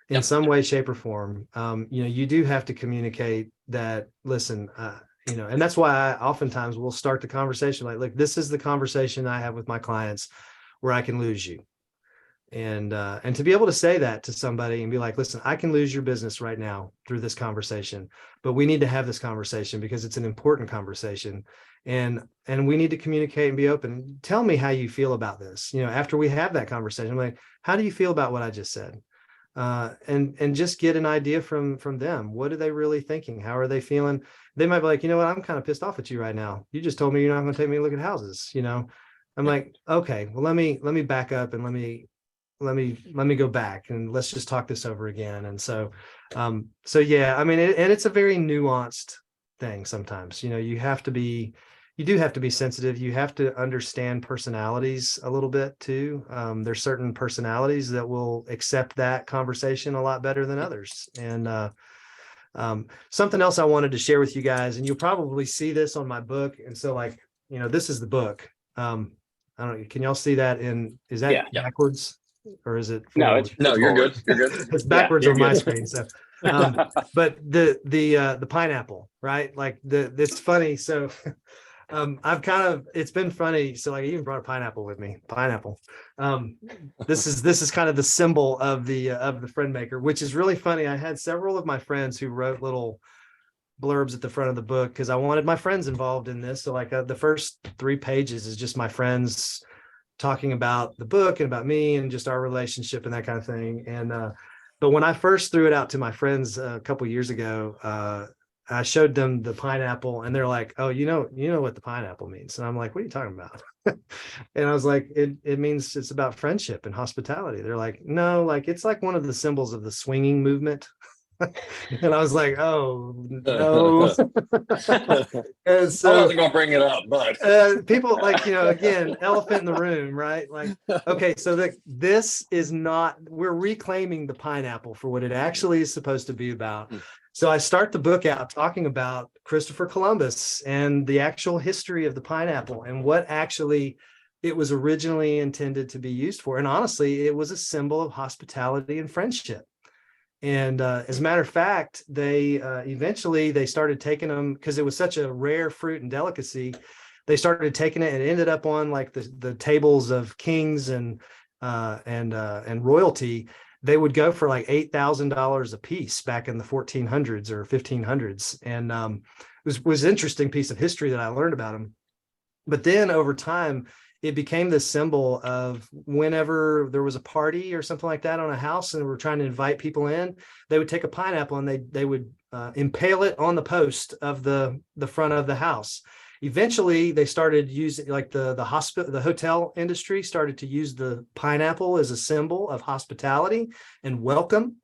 in Yep. some way, shape, or form, you do have to communicate that, listen, and that's why I oftentimes will start the conversation like, look, this is the conversation I have with my clients where I can lose you. And to be able to say that to somebody and be like, listen, I can lose your business right now through this conversation, but we need to have this conversation because it's an important conversation, and we need to communicate and be open. Tell me how you feel about this. After we have that conversation, I'm like, how do you feel about what I just said? And just get an idea from them. What are they really thinking? How are they feeling? They might be like, you know what, I'm kind of pissed off at you right now. You just told me you're not going to take me to look at houses. I'm like, okay, well, let me back up and let me go back and let's just talk this over again. And so yeah, I mean, and it's a very nuanced thing sometimes. You do have to be sensitive. You have to understand personalities a little bit too. There's certain personalities that will accept that conversation a lot better than others. And something else I wanted to share with you guys, and you'll probably see this on my book. And so this is the book. I don't know, can y'all see that is that backwards? Or is it forward? No, you're forward. good. You're good. It's backwards you're on my good. screen. So, but the pineapple, right? Like it's funny. So, it's been funny. So I even brought a pineapple with me. Pineapple. This is kind of the symbol of the FriendMaker, which is really funny. I had several of my friends who wrote little blurbs at the front of the book because I wanted my friends involved in this. So the first 3 pages is just my friends talking about the book and about me and just our relationship and that kind of thing. And but when I first threw it out to my friends a couple of years ago, I showed them the pineapple and they're like, oh, you know what the pineapple means. And I'm like, what are you talking about? And I was like, it means it's about friendship and hospitality. They're like, no, it's like one of the symbols of the swinging movement. And I was like, oh no. And so I wasn't gonna bring it up, but people again, elephant in the room, right? Like, okay, so this is not, we're reclaiming the pineapple for what it actually is supposed to be about. So I start the book out talking about Christopher Columbus and the actual history of the pineapple and what actually it was originally intended to be used for. And honestly, it was a symbol of hospitality and friendship. And as a matter of fact, they eventually they started taking them because it was such a rare fruit and delicacy. They started taking it and it ended up on the tables of kings and royalty. They would go for $8,000 a piece back in the 1400s or 1500s. And it was an interesting piece of history that I learned about them. But then over time, it became this symbol of whenever there was a party or something like that on a house and we're trying to invite people in, they would take a pineapple and they would impale it on the post of the front of the house. Eventually, they started using the hotel industry started to use the pineapple as a symbol of hospitality and welcome.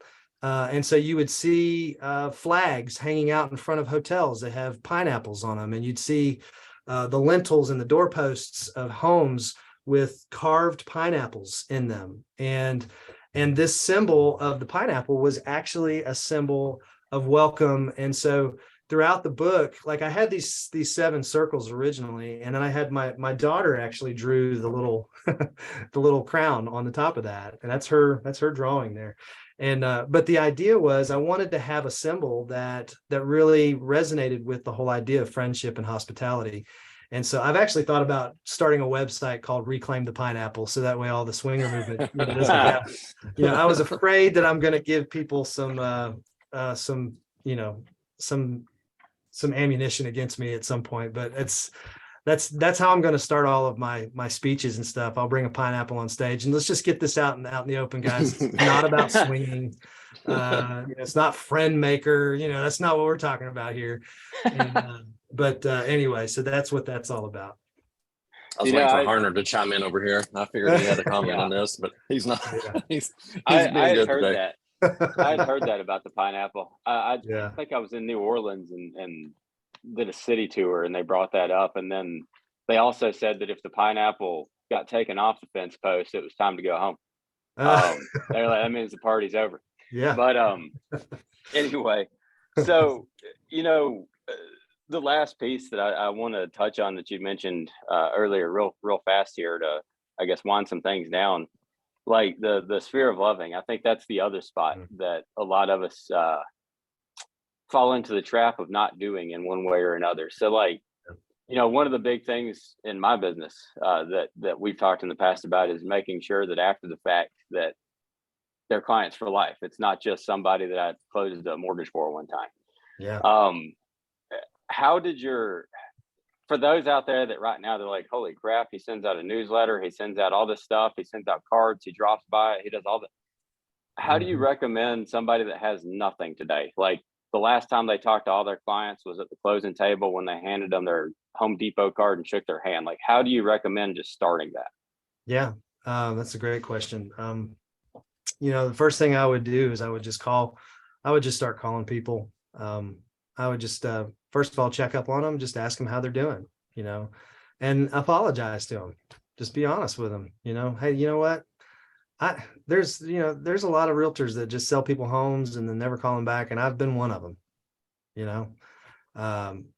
And so you would see flags hanging out in front of hotels that have pineapples on them, and you'd see the lintels and the doorposts of homes with carved pineapples in them. And this symbol of the pineapple was actually a symbol of welcome. And so throughout the book, I had these 7 circles originally, and then I had my daughter actually drew the little the little crown on the top of that, and that's her drawing there. And but the idea was I wanted to have a symbol that really resonated with the whole idea of friendship and hospitality. And so I've actually thought about starting a website called Reclaim the Pineapple, so that way all the swinger movement doesn't have. I was afraid that I'm going to give people some ammunition against me at some point, but that's how I'm going to start all of my speeches and stuff. I'll bring a pineapple on stage and let's just get this out in the open, guys. It's not about swinging. It's not FriendMaker. That's not what we're talking about here. And, but anyway, so that's what that's all about. I was waiting for Harner to chime in over here. I figured he had a comment on this, but he's not. Yeah. he's I being had good heard today. that. I had heard that about the pineapple. I Yeah. think I was in New Orleans and did a city tour, and they brought that up. And then they also said that if the pineapple got taken off the fence post, it was time to go home. They're like, that means the party's over. Yeah. But anyway, so the last piece that I want to touch on that you mentioned earlier, real fast here to, I guess, wind some things down, like the sphere of loving. I think that's the other spot that a lot of us fall into the trap of not doing in one way or another. So like, one of the big things in my business that we've talked in the past about is making sure that after the fact that they're clients for life. It's not just somebody that I closed a mortgage for one time. Yeah. How did for those out there that right now they're like, holy crap, he sends out a newsletter, he sends out all this stuff, he sends out cards, he drops by, he does all that. How do you recommend somebody that has nothing today? Like the last time they talked to all their clients was at the closing table when they handed them their Home Depot card and shook their hand. Like, how do you recommend just starting that? Yeah, that's a great question. The first thing I would do is I would just start calling people. I would just, first of all, check up on them, just ask them how they're doing, and apologize to them. Just be honest with them, hey, you know what? There's a lot of realtors that just sell people homes and then never call them back. And I've been one of them,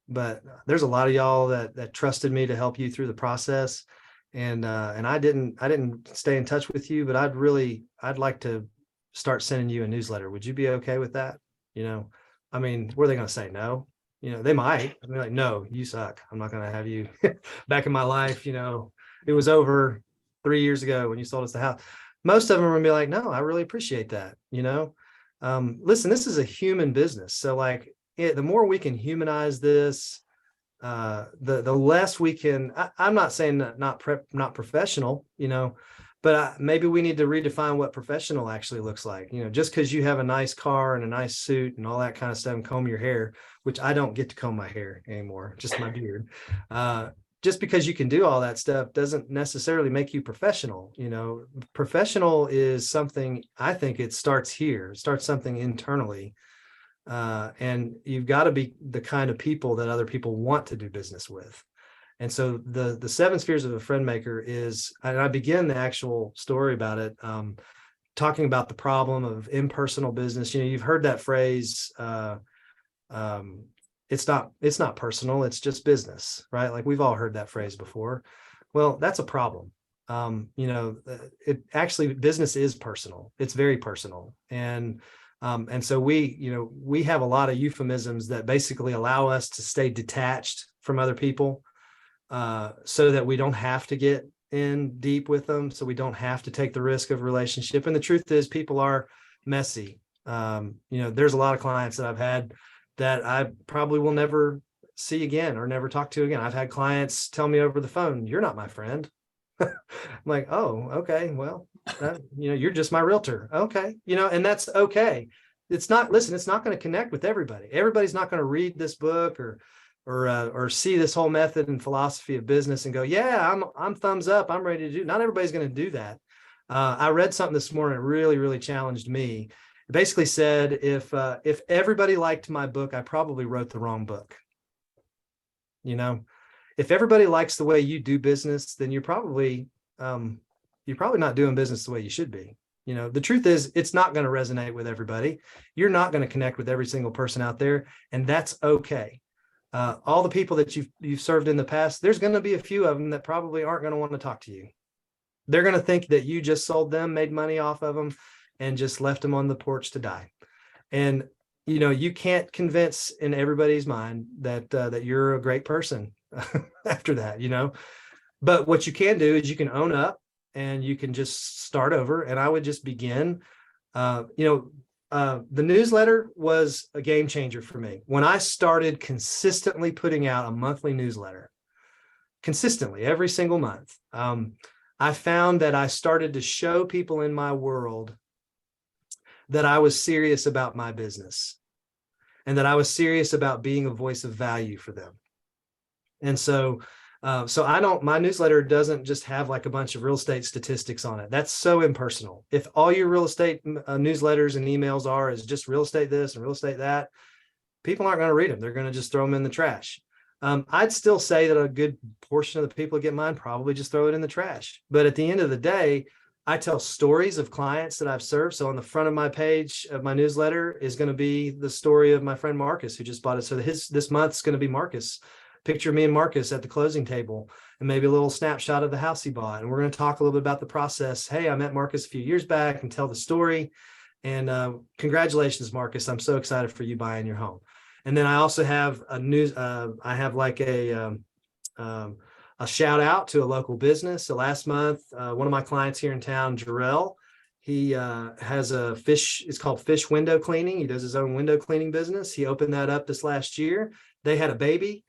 but there's a lot of y'all that trusted me to help you through the process. And I didn't stay in touch with you, but I'd like to start sending you a newsletter. Would you be okay with that? I mean, were they going to say no? They might. I'd be like, no, you suck. I'm not going to have you back in my life. It was over 3 years ago when you sold us the house. Most of them are going to be like, no, I really appreciate that. Listen, this is a human business. So like the more we can humanize this, the less we can, I'm not saying not professional, but maybe we need to redefine what professional actually looks like. Just because you have a nice car and a nice suit and all that kind of stuff and comb your hair, which I don't get to comb my hair anymore, just my beard. Just because you can do all that stuff doesn't necessarily make you professional. Professional is something, I think it starts here, it starts something internally. And you've got to be the kind of people that other people want to do business with. And so the 7 spheres of a friend maker is, and I begin the actual story about it, talking about the problem of impersonal business. You've heard that phrase, it's not personal, it's just business, right? Like we've all heard that phrase before. Well, that's a problem. It actually, business is personal. It's very personal. And so we have a lot of euphemisms that basically allow us to stay detached from other people, so that we don't have to get in deep with them. So we don't have to take the risk of relationship. And the truth is people are messy. There's a lot of clients that I've had that I probably will never see again or never talk to again. I've had clients tell me over the phone, you're not my friend. I'm like, oh, okay, well, you're just my realtor. Okay. And that's okay. It's not going to connect with everybody. Everybody's not going to read this book or see this whole method and philosophy of business and go, yeah, I'm thumbs up. I'm ready to do. Not everybody's going to do that. I read something this morning that really, really challenged me. It basically said, if everybody liked my book, I probably wrote the wrong book. If everybody likes the way you do business, then you're probably not doing business the way you should be. The truth is it's not going to resonate with everybody. You're not going to connect with every single person out there, and that's okay. All the people that you've served in the past, there's going to be a few of them that probably aren't going to want to talk to you. They're going to think that you just sold them, made money off of them, and just left them on the porch to die. And you can't convince in everybody's mind that you're a great person after that, but what you can do is you can own up and you can just start over. And I would just begin, the newsletter was a game changer for me. When I started consistently putting out a monthly newsletter, consistently every single month, I found that I started to show people in my world that I was serious about my business and that I was serious about being a voice of value for them. And so So my newsletter doesn't just have like a bunch of real estate statistics on it. That's so impersonal. If all your real estate newsletters and emails is just real estate this and real estate that, people aren't going to read them. They're going to just throw them in the trash. I'd still say that a good portion of the people that get mine probably just throw it in the trash. But at the end of the day, I tell stories of clients that I've served. So on the front of my page of my newsletter is going to be the story of my friend Marcus, who just bought it. So this month's going to be Marcus. Picture me and Marcus at the closing table, and maybe a little snapshot of the house he bought. And we're going to talk a little bit about the process. Hey, I met Marcus a few years back, and tell the story. And congratulations, Marcus. I'm so excited for you buying your home. And then I also have I have like a shout out to a local business. So last month, one of my clients here in town, Jarrell, he has it's called Fish Window Cleaning. He does his own window cleaning business. He opened that up this last year. They had a baby.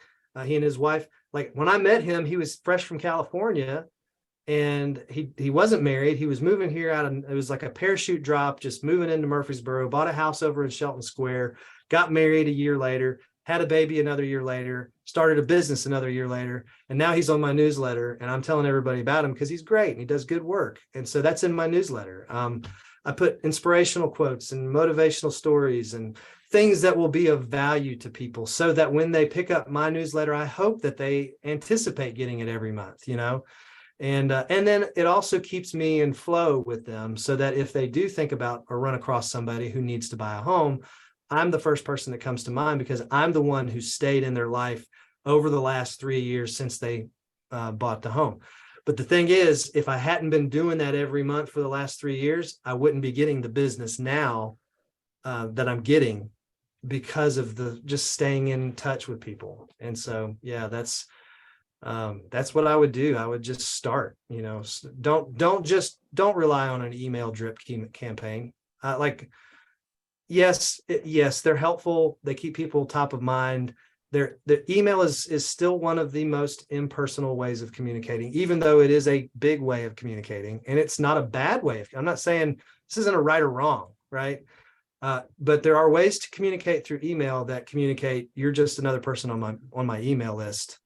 He and his wife, like when I met him, he was fresh from California, and he wasn't married. He was moving here it was like a parachute drop, just moving into Murfreesboro, bought a house over in Shelton Square, got married a year later, had a baby another year later, started a business another year later. And now he's on my newsletter, and I'm telling everybody about him because he's great and he does good work. And so that's in my newsletter. I put inspirational quotes and motivational stories and things that will be of value to people, so that when they pick up my newsletter, I hope that they anticipate getting it every month, and then it also keeps me in flow with them, so that if they do think about or run across somebody who needs to buy a home, I'm the first person that comes to mind, because I'm the one who stayed in their life over the last 3 years since they bought the home. But the thing is, if I hadn't been doing that every month for the last 3 years, I wouldn't be getting the business now that I'm getting, because of the just staying in touch with people. And so, yeah, that's what I would do. I would just start, don't rely on an email drip campaign. Yes, they're helpful. They keep people top of mind. The email is still one of the most impersonal ways of communicating, even though it is a big way of communicating, and it's not a bad way. I'm not saying this isn't a right or wrong, right? But there are ways to communicate through email that communicate you're just another person on my email list,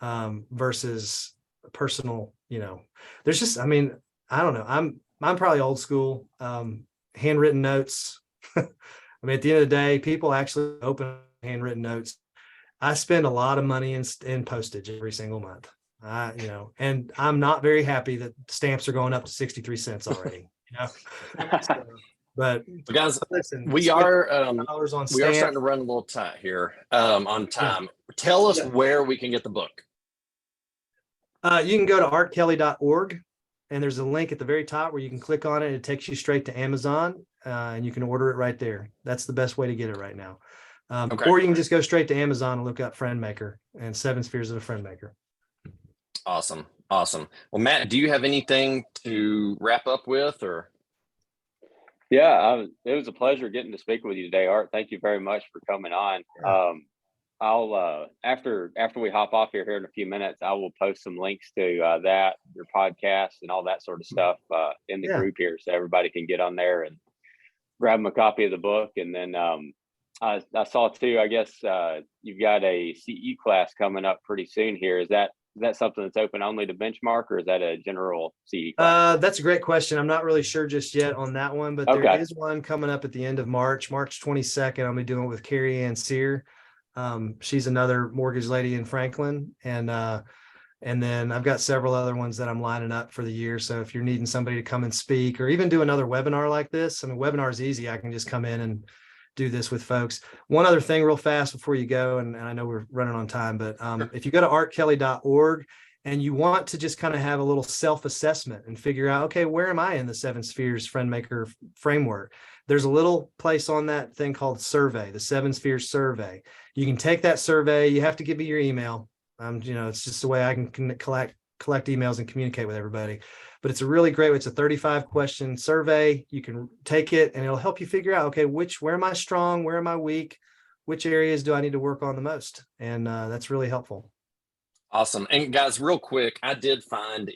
versus personal. There's just, I mean, I don't know. I'm probably old school. Handwritten notes. I mean, at the end of the day, people actually open handwritten notes. I spend a lot of money in postage every single month. And I'm not very happy that stamps are going up to 63 cents already. So, but guys, listen, we are starting to run a little tight here on time. Yeah. Tell us where we can get the book. You can go to artkelly.org, and there's a link at the very top where you can click on it. It takes you straight to Amazon, and you can order it right there. That's the best way to get it right now. Okay. Or you can just go straight to Amazon and look up FriendMaker and 7 Spheres of a FriendMaker. Awesome. Well, Matt, do you have anything to wrap up with, or? Yeah, it was a pleasure getting to speak with you today, Art. Thank you very much for coming on. Yeah. I'll after we hop off here in a few minutes, I will post some links to that, your podcast, and all that sort of stuff in the group here, so everybody can get on there and grab them a copy of the book. And then I saw too, I guess you've got a CE class coming up pretty soon here. Is that something that's open only to Benchmark, or is that a general CE class? That's a great question. I'm not really sure just yet on that one, but there is one coming up at the end of March 22nd. I'll be doing it with Carrie Ann Sear. She's another mortgage lady in Franklin. And then I've got several other ones that I'm lining up for the year. So if you're needing somebody to come and speak, or even do another webinar like this, I mean, webinar is easy. I can just come in and do this with folks. One other thing real fast before you go, and I know we're running on time, but if you go to artkelly.org and you want to just kind of have a little self-assessment and figure out, okay, where am I in the 7 Spheres FriendMaker framework? There's a little place on that thing called survey, the 7 Spheres survey. You can take that survey. You have to give me your email. It's just the way I can collect emails and communicate with everybody. But it's a really great way. It's a 35 question survey. You can take it and it'll help you figure out, okay, where am I strong? Where am I weak? Which areas do I need to work on the most? And that's really helpful. Awesome. And guys, real quick, I did find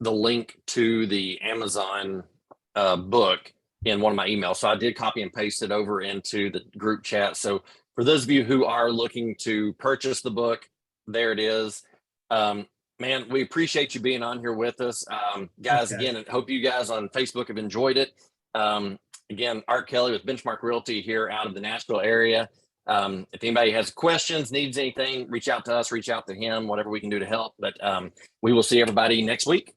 the link to the Amazon book in one of my emails. So I did copy and paste it over into the group chat. So for those of you who are looking to purchase the book, there it is. Man, we appreciate you being on here with us. Guys, Okay. again, I hope you guys on Facebook have enjoyed it. Again, Art Kelly with Benchmark Realty here out of the Nashville area. If anybody has questions, needs anything, reach out to us, reach out to him, whatever we can do to help. But we will see everybody next week.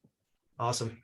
Awesome.